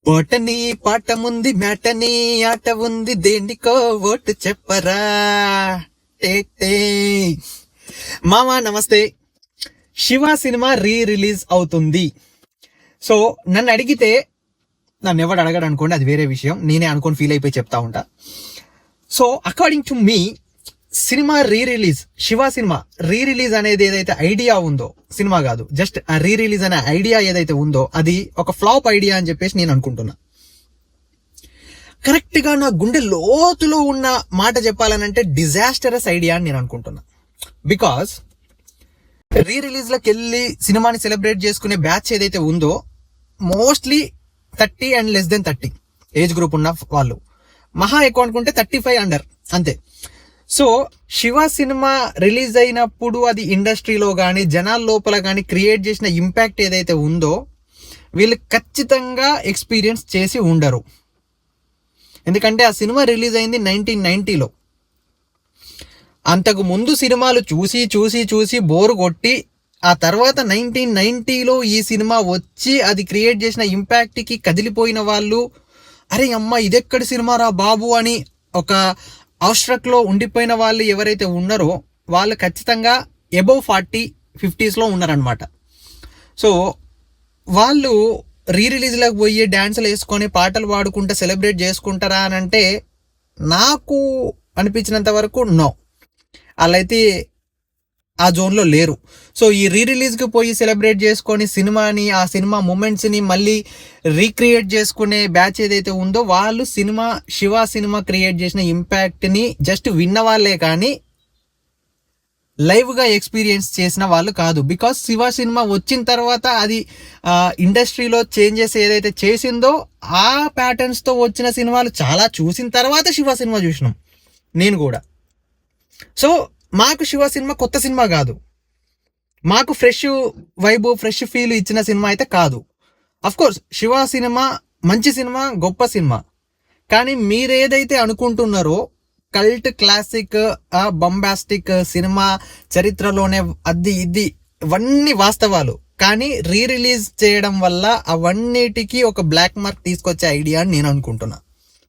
బోటని పాట ముంది మ్యాటని ఆట ఉంది దేనికో ఓటు చెప్పరా. మామా నమస్తే. శివ సినిమా రిలీజ్ అవుతుంది. సో నన్ను అడిగితే, నన్ను ఎవడు అడగడు అనుకోండి, అది వేరే విషయం, నేనే అనుకోని ఫీల్ అయిపోయి చెప్తా ఉంటా. So according to me, cinema Shiva cinema release అనేది ఏదైతే ఐడియా ఉందో, సినిమా కాదు, జస్ట్ ఆ రిలీజ్ అనే ఐడియా ఏదైతే ఉందో అది ఒక ఫ్లాప్ ఐడియా అని చెప్పేసి నేను అనుకుంటున్నా. కరెక్ట్ గా నా గుండె లోతులో ఉన్న మాట చెప్పాలనంటే డిజాస్టరస్ ఐడియా అని నేను అనుకుంటున్నా. బికాస్ రిలీజ్ లోకి వెళ్ళి సినిమాని సెలబ్రేట్ చేసుకునే బ్యాచ్ ఏదైతే ఉందో, mostly 30 and less than 30 age group ఉన్న వాళ్ళు, మహా ఎక్కువ అనుకుంటే 35 అండర్, అంతే. సో శివ సినిమా రిలీజ్ అయినప్పుడు అది ఇండస్ట్రీలో కానీ జనాల లోపల కానీ క్రియేట్ చేసిన ఇంపాక్ట్ ఏదైతే ఉందో వీళ్ళు ఖచ్చితంగా ఎక్స్పీరియన్స్ చేసి ఉండరు. ఎందుకంటే ఆ సినిమా రిలీజ్ అయింది 1990లో. అంతకు ముందు సినిమాలు చూసి చూసి చూసి బోరు కొట్టి ఆ తర్వాత 1990లో ఈ సినిమా వచ్చి అది క్రియేట్ చేసిన ఇంపాక్ట్కి కదిలిపోయిన వాళ్ళు, అరే అమ్మ ఇదెక్కడి సినిమా రా బాబు అని ఒక అవసరక్లో ఉండిపోయిన వాళ్ళు ఎవరైతే ఉన్నారో వాళ్ళు ఖచ్చితంగా అబవ్ 40-50s ఉన్నారనమాట. సో వాళ్ళు రిలీజ్లకు పోయి డ్యాన్సులు వేసుకొని పాటలు పాడుకుంటూ సెలబ్రేట్ చేసుకుంటారా అని అంటే నాకు అనిపించినంత వరకు నో, వాళ్ళైతే ఆ జోన్లో లేరు. సో ఈ రిలీజ్కి పోయి సెలబ్రేట్ చేసుకొని సినిమాని, ఆ సినిమా మూమెంట్స్ని మళ్ళీ రీక్రియేట్ చేసుకునే బ్యాచ్ ఏదైతే ఉందో వాళ్ళు శివ సినిమా క్రియేట్ చేసిన ఇంపాక్ట్ని జస్ట్ విన్న వాళ్ళే కానీ లైవ్గా ఎక్స్పీరియన్స్ చేసిన వాళ్ళు కాదు. బికాస్ శివ సినిమా వచ్చిన తర్వాత అది ఇండస్ట్రీలో చేంజెస్ ఏదైతే చేసిందో ఆ ప్యాటర్న్స్తో వచ్చిన సినిమాలు చాలా చూసిన తర్వాత శివ సినిమా చూసినాం నేను కూడా. సో మాకు శివ సినిమా కొత్త సినిమా కాదు, మాకు ఫ్రెష్ వైబ్ ఫ్రెష్ ఫీల్ ఇచ్చిన సినిమా అయితే కాదు. అఫ్కోర్స్ శివ సినిమా మంచి సినిమా, గొప్ప సినిమా. కానీ మీరేదైతే అనుకుంటున్నారో కల్ట్ క్లాసిక్ బంబాస్టిక్ సినిమా చరిత్రలోనే అది ఇది ఇవన్నీ వాస్తవాలు. కానీ రిలీజ్ చేయడం వల్ల అవన్నిటికీ ఒక బ్లాక్ మార్క్ తీసుకొచ్చే ఐడియా అని నేను అనుకుంటున్నా.